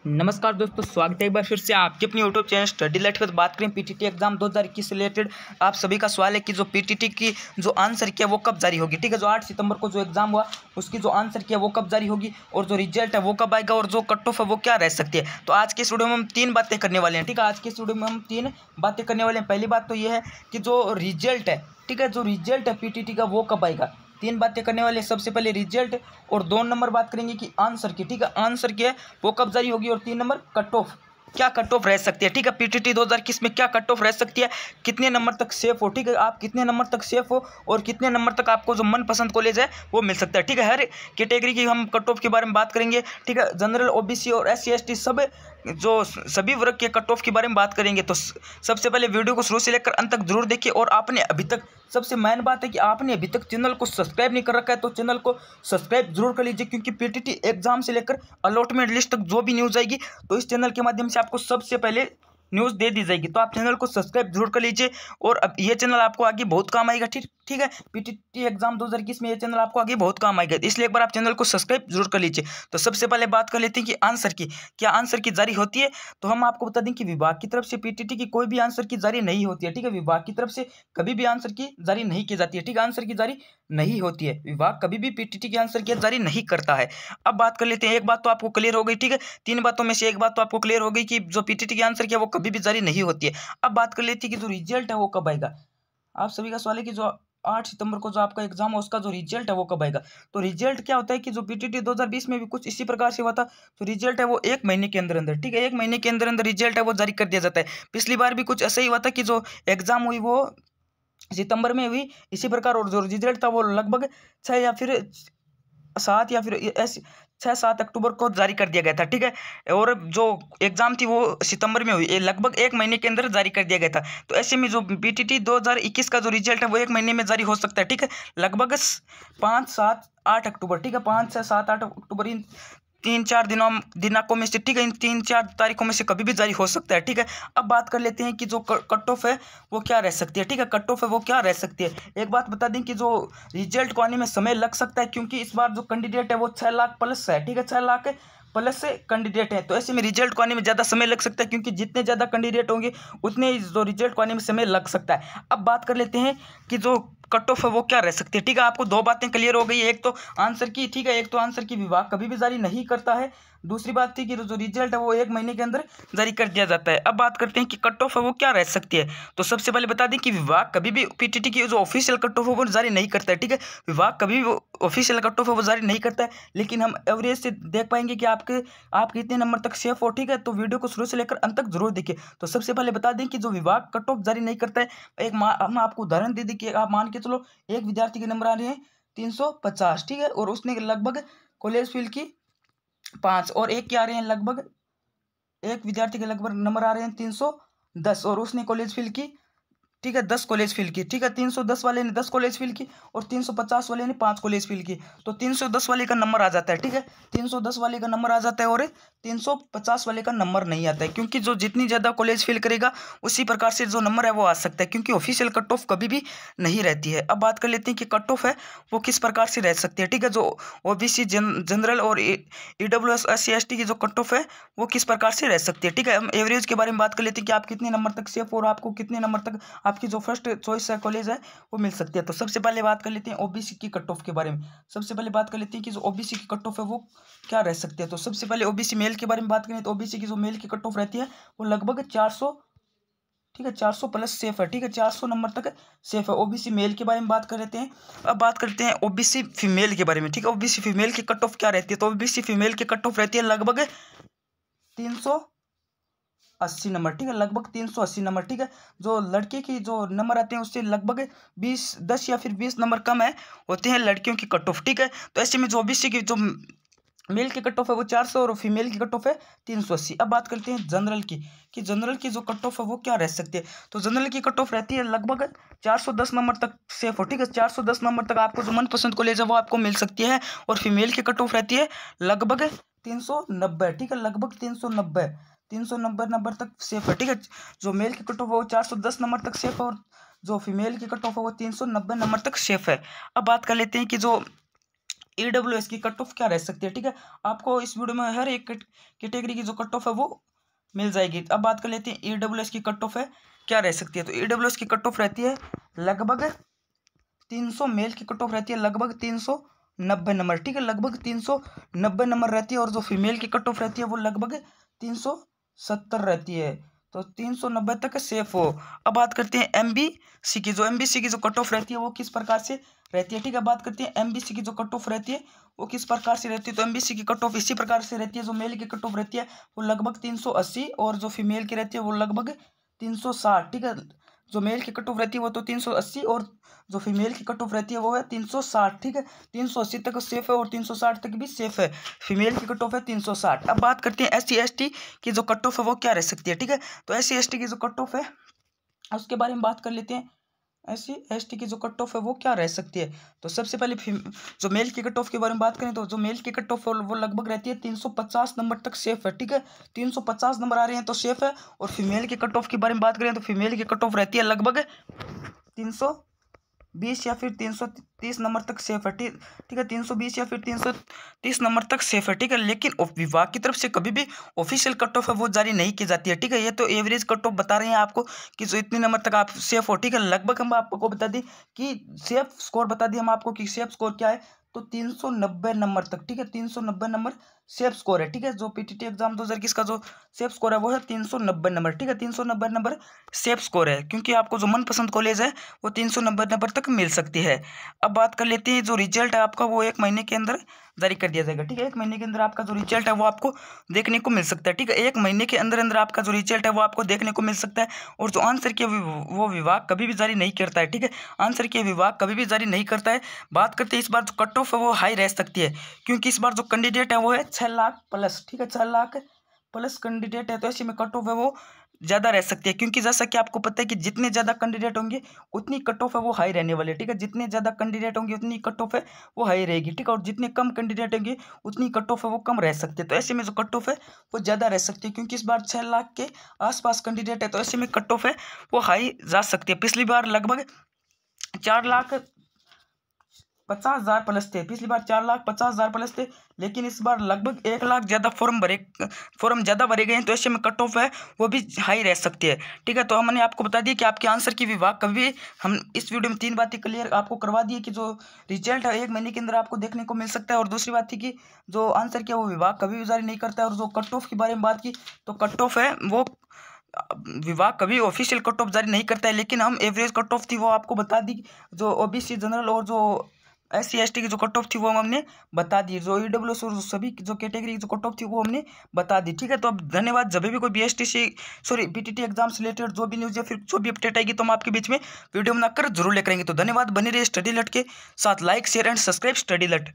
नमस्कार दोस्तों, स्वागत है एक बार फिर से आपके अपनी यूट्यूब चैनल स्टडी लाइट पर। बात करें पीटीटी एग्जाम 2021 से रिलेटेड। आप सभी का सवाल है कि जो पीटीटी की जो आंसर किया वो कब जारी होगी। ठीक है, जो 8 सितंबर को जो एग्जाम हुआ उसकी जो आंसर किया वो कब जारी होगी और जो रिजल्ट है वो कब आएगा और जो कट ऑफ है वो क्या रह सकती है। तो आज के इस वीडियो में हम 3 बातें करने वाले हैं। ठीक है, आज के इस वीडियो में हम 3 बातें करने वाले हैं। पहली बात तो ये है कि जो रिजल्ट है, ठीक है, जो रिजल्ट है पीटीटी का वो कब आएगा। 3 बातें करने वाले हैं। सबसे पहले रिजल्ट और 2 नंबर बात करेंगे कि आंसर की। ठीक है, आंसर की है वो कब जारी होगी और 3 नंबर कट ऑफ, क्या कट ऑफ रह सकती है। ठीक है, पीटीटी 2021 में क्या कट ऑफ रह सकती है, कितने नंबर तक सेफ हो। ठीक है, आप कितने नंबर तक सेफ हो और कितने नंबर तक आपको जो मनपसंद कॉलेज है वो मिल सकता है। ठीक है, हर कैटेगरी की हम कट ऑफ के बारे में बात करेंगे। ठीक है, जनरल, ओबीसी और एससी एसटी सब जो सभी वर्ग के कट ऑफ के बारे में बात करेंगे। तो सबसे पहले वीडियो को शुरू से लेकर अंत तक जरूर देखिए। और आपने अभी तक, सबसे मेन बात है कि आपने अभी तक चैनल को सब्सक्राइब नहीं कर रखा है तो चैनल को सब्सक्राइब जरूर कर लीजिए, क्योंकि पीटीटी एग्जाम से लेकर अलॉटमेंट लिस्ट तक जो भी न्यूज़ आएगी तो इस चैनल के माध्यम से आपको सबसे पहले न्यूज़ दे दी जाएगी। तो आप चैनल को सब्सक्राइब जरूर कर लीजिए और अब ये चैनल आपको आगे बहुत काम आएगा। ठीक है, पीटीटी एग्जाम 2021 में ये चैनल आपको आगे बहुत काम आएगा, इसलिए एक बार आप चैनल को सब्सक्राइब जरूर कर लीजिए। तो सबसे पहले बात कर लेते हैं कि आंसर की, क्या आंसर की जारी होती है। तो हम आपको बता दें कि विभाग की तरफ से पीटीटी की कोई भी आंसर की जारी नहीं होती है। ठीक है, विभाग की तरफ से कभी भी आंसर की जारी नहीं की जाती है। ठीक है, आंसर की जारी नहीं होती है, विभाग कभी भी पीटीटी की आंसर की जारी नहीं करता है। अब बात कर लेते हैं, एक बात तो आपको क्लियर हो गई। ठीक है, 3 बातों में से एक बात तो आपको क्लियर हो गई कि जो पीटीटी की आंसर की है वो कभी भी जारी नहीं होती है। अब बात कर लेते हैं कि जो रिजल्ट है वो कब आएगा। आप सभी का सवाल है कि जो 8 सितंबर को जो आपका एग्जाम है उसका जो रिजल्ट है वो कब आएगा। तो रिजल्ट क्या होता है कि जो पीटीटी 2020 में भी कुछ इसी प्रकार से हुआ था। तो रिजल्ट है वो 1 महीने के अंदर अंदर, ठीक है, 1 महीने के अंदर अंदर रिजल्ट है वो जारी कर दिया जाता है। पिछली बार भी कुछ ऐसा ही हुआ था कि जो एग्जाम हुई वो सितंबर में हुई इसी प्रकार, और जो रिजल्ट था वो लगभग 6 या फिर 7 या फिर ऐसे 6-7 अक्टूबर को जारी कर दिया गया था। ठीक है, और जो एग्जाम थी वो सितंबर में हुई, ये लगभग 1 महीने के अंदर जारी कर दिया गया था। तो ऐसे में जो पीटीटी 2021 का जो रिजल्ट है वो 1 महीने में जारी हो सकता है। ठीक है, लगभग 5-7-8 अक्टूबर, ठीक है, 5 से 7-8 अक्टूबर, इन 3-4 दिनांकों में से, ठीक है, इन 3-4 तारीखों में से कभी भी जारी हो सकता है। ठीक है, अब बात कर लेते हैं कि जो कट ऑफ है वो क्या रह सकती है। ठीक है, कट ऑफ है वो क्या रह सकती है। एक बात बता दें कि जो रिजल्ट को आने में समय लग सकता है, क्योंकि इस बार जो कैंडिडेट है वो 6 लाख प्लस है। ठीक है, 6 लाख प्लस से कैंडिडेट है, तो ऐसे में रिजल्ट को आने में ज़्यादा समय लग सकता है, क्योंकि जितने ज़्यादा कैंडिडेट होंगे उतने ही जो रिजल्ट को आने में समय लग सकता है। अब बात कर लेते हैं कि जो कट ऑफ है वो क्या रह सकती है। ठीक है, आपको 2 बातें क्लियर हो गई है, एक तो आंसर की, ठीक है, एक तो आंसर की विभाग कभी भी जारी नहीं करता है। दूसरी बात थी कि जो रिजल्ट है वो 1 महीने के अंदर जारी कर दिया जाता है। अब बात करते हैं कि कट ऑफ है वो क्या रह सकती है। तो सबसे पहले बता दें कि विभाग कभी भी पीटीटी की जो ऑफिशियल कट ऑफ है वो जारी नहीं करता है। ठीक है, विभाग कभी भी ऑफिशियल कट ऑफ है वो जारी नहीं करता है, लेकिन हम एवरेज से देख पाएंगे कि आप कितने नंबर तक सेफ हो। ठीक है, तो वीडियो को शुरू से लेकर अंत तक जरूर देखिए। तो सबसे पहले बता दें कि जो विभाग कट ऑफ जारी नहीं करता है, हम आपको उदाहरण दे दें कि आप मान के चलो एक विद्यार्थी के नंबर आ रहे हैं 350, ठीक है, और उसने लगभग कॉलेज फील्ड की 5 और एक के आ रहे हैं लगभग, एक विद्यार्थी के लगभग नंबर आ रहे हैं 310 और उसने कॉलेज फील्ड की, ठीक है, 10 कॉलेज फील्ड की। ठीक है, 310 वाले ने 10 कॉलेज फील्ड की और 350 वाले ने 5 कॉलेज फील्ड की, तो 310 वाले का नंबर आ जाता है। ठीक है, 310 वाले का नंबर आ जाता है और 350 वाले का नंबर नहीं आता है, क्योंकि जो जितनी ज़्यादा कॉलेज फील करेगा उसी प्रकार से जो नंबर है वो आ सकता है, क्योंकि ऑफिशियल कट ऑफ कभी भी नहीं रहती है। अब बात कर लेते हैं कि कट ऑफ है वो किस प्रकार से रह सकती है। ठीक है, जो ओबीसी, जनरल और ईडब्ल्यूएस, एससी एसटी की जो कट ऑफ है वो किस प्रकार से रह सकती है। ठीक है, हम एवरेज के बारे में बात कर लेते हैं कि आप कितने नंबर तक सेफ और आपको कितने नंबर तक आपकी जो फर्स्ट चॉइस है कॉलेज है वो मिल सकती है। तो सबसे पहले बात कर लेते हैं ओबीसी की कट ऑफ के बारे में। सबसे पहले बात कर लेते हैं कि जो ओबीसी की कट ऑफ है वो क्या रह सकती है। तो सबसे पहले ओबीसी मेल के बारे में बात करें तो ओबीसी की जो मेल की कट ऑफ रहती है वो लगभग 400, ठीक है, 400 प्लस सेफ है। ठीक है, 400 नंबर तक सेफ है। ओबीसी मेल के बारे में बात कर लेते हैं। अब बात करते हैं ओबीसी फीमेल के बारे में। ठीक है, ओबीसी फीमेल की कट ऑफ क्या रहती है। तो ओबीसी फीमेल की कट ऑफ रहती है लगभग 380 नंबर। ठीक है, लगभग 380 नंबर। ठीक है, जो लड़के की जो नंबर आते हैं उससे लगभग 10 या फिर 20 नंबर कम है होते हैं लड़कियों की कट ऑफ। ठीक है, तो ऐसे में जो ओबीसी की जो मेल की कट ऑफ है वो 400 और फीमेल की कट ऑफ है 380। अब बात करते हैं जनरल की, कि जनरल की जो कट ऑफ है वो क्या रह सकती है। तो जनरल की कट ऑफ रहती है लगभग 410 नंबर तक सेफ हो। ठीक है, 410 नंबर तक आपको जो मनपसंद कॉलेज है वो आपको मिल सकती है, और फीमेल की कट ऑफ रहती है लगभग 390। ठीक है, लगभग 390 नंबर तक सेफ है। ठीक है, जो मेल की कट ऑफ है वो 410 नंबर तक सेफ है और जो फीमेल की कट ऑफ है वो 390 नंबर तक सेफ है। अब बात कर लेते हैं कि जो EWS की कट ऑफ क्या रह सकती है। ठीक है, आपको इस वीडियो में हर एक कैटेगरी की जो कट ऑफ है वो मिल जाएगी। अब बात कर लेते हैं EWS की कट ऑफ है क्या रह सकती है। तो EWS की कट ऑफ रहती है लगभग 300, मेल की कट ऑफ रहती है लगभग 390 नंबर। ठीक है, लगभग 390 नंबर रहती है। और जो फीमेल की कट ऑफ रहती है वो लगभग 370 रहती है। तो 390 तक सेफ हो। अब बात करते हैं MBC की। जो MBC की जो कट ऑफ रहती है वो किस प्रकार से रहती है। ठीक है, बात करते हैं MBC की जो कट ऑफ रहती है वो किस प्रकार से रहती है। तो MBC की कट ऑफ इसी प्रकार से रहती है। जो मेल की कट ऑफ रहती है वो लगभग 380 और जो फीमेल की रहती है वो लगभग 360। ठीक है, जो मेल की कट ऑफ रहती है वो तो 380 और जो फीमेल की कट ऑफ रहती है वो है 360। ठीक है, 380 तक सेफ है और 360 तक भी सेफ है। फीमेल की कट ऑफ है 360। अब बात करते हैं SC/ST की जो कट ऑफ है वो क्या रह सकती है। ठीक है, तो SC/ST की जो कट ऑफ है उसके बारे में बात कर लेते हैं। SC/ST की जो कट ऑफ है वो क्या रह सकती है। तो सबसे पहले जो मेल की कट ऑफ के बारे में बात करें तो जो मेल की कट ऑफ है वो लगभग रहती है 350 नंबर तक सेफ है। ठीक है, 350 नंबर आ रहे हैं तो सेफ है। और फीमेल की कट ऑफ के बारे में बात करें तो फीमेल की कट ऑफ रहती है लगभग 320 या फिर 330 नंबर तक सेफ है। ठीक है, 320 या फिर 330 नंबर तक सेफ है। ठीक है, लेकिन विभाग की तरफ से कभी भी ऑफिशियल कट ऑफ है वो जारी नहीं की जाती है। ठीक है, ये तो एवरेज कट ऑफ बता रहे हैं आपको कि जो इतने नंबर तक आप सेफ हो। ठीक है, लगभग हम आपको बता दें कि सेफ स्कोर बता दिए हम आपको कि सेफ स्कोर क्या है। तो 390 नंबर तक। ठीक है, 390 नंबर सेफ स्कोर है। ठीक है, जो PTT एग्जाम 2021 का जो सेफ स्कोर है वो है 390 नंबर। ठीक है, 390 नंबर सेफ स्कोर है, क्योंकि आपको जो मनपसंद कॉलेज है वो 390 नंबर तक मिल सकती है। अब बात कर लेते हैं जो रिजल्ट है आपका वो 1 महीने के अंदर जारी कर दिया जाएगा। ठीक है, 1 महीने के अंदर आपका जो रिजल्ट है वो आपको देखने को मिल सकता है। ठीक है, 1 महीने के अंदर अंदर आपका जो रिजल्ट है वो आपको देखने को मिल सकता है। और जो आंसर की वो विभाग कभी भी जारी नहीं करता है। ठीक है, आंसर के विभाग कभी भी जारी नहीं करता है। बात करते हैं इस बार जो कट ऑफ है वो हाई रह सकती है, क्योंकि इस बार जो कैंडिडेट है वो है 6 लाख प्लस। ठीक है, 6 लाख प्लस कैंडिडेट है, तो ऐसे में कट ऑफ है वो ज़्यादा रह सकती है। क्योंकि जैसा कि आपको पता है कि जितने ज़्यादा कैंडिडेट होंगे उतनी कट ऑफ है वो हाई रहने वाली है। ठीक है, जितने ज़्यादा कैंडिडेट होंगे उतनी कट ऑफ है वो हाई रहेगी। ठीक है, और जितने कम कैंडिडेट होंगे उतनी कट ऑफ है वो कम रह सकती है। तो ऐसे में जो कट ऑफ है वो ज़्यादा रह सकती है, क्योंकि इस बार 6 लाख के आसपास कैंडिडेट है, तो ऐसे में कट ऑफ है वो हाई जा सकती है। पिछली बार लगभग 4,50,000 प्लस थे। पिछली बार 4,50,000 प्लस थे, लेकिन इस बार लगभग 1 लाख ज़्यादा फॉर्म ज़्यादा भरे गए हैं, तो ऐसे में कट ऑफ है वो भी हाई रह सकती है। ठीक है, तो हमने आपको बता दिया कि आपके आंसर की विभाग कभी भी, हम इस वीडियो में 3 बातें क्लियर आपको करवा दी कि जो रिजल्ट है 1 महीने के अंदर आपको देखने को मिल सकता है। और दूसरी बात थी कि जो आंसर किया वो विभाग कभी भी जारी नहीं करता है। और जो कट ऑफ के बारे में बात की तो कट ऑफ है वो विभाग कभी ऑफिशियल कट ऑफ जारी नहीं करता है, लेकिन हम एवरेज कट ऑफ थी वो आपको बता दी। जो OBC जनरल और जो SC/ST की जो कट ऑफ थी वो हमने बता दी। जो EWS और सभी जो कैटेगरी की जो कट ऑफ थी वो हमने बता दी। ठीक है, तो अब धन्यवाद। जब भी कोई PTT एग्जाम से रिलेटेड जो भी न्यूज़ या फिर जो भी अपडेट आएगी तो हम आपके बीच में वीडियो बनाकर जरूर लेकर आएंगे। तो धन्यवाद, बने रहिए स्टडी लट के साथ। Like share and subscribe study लट।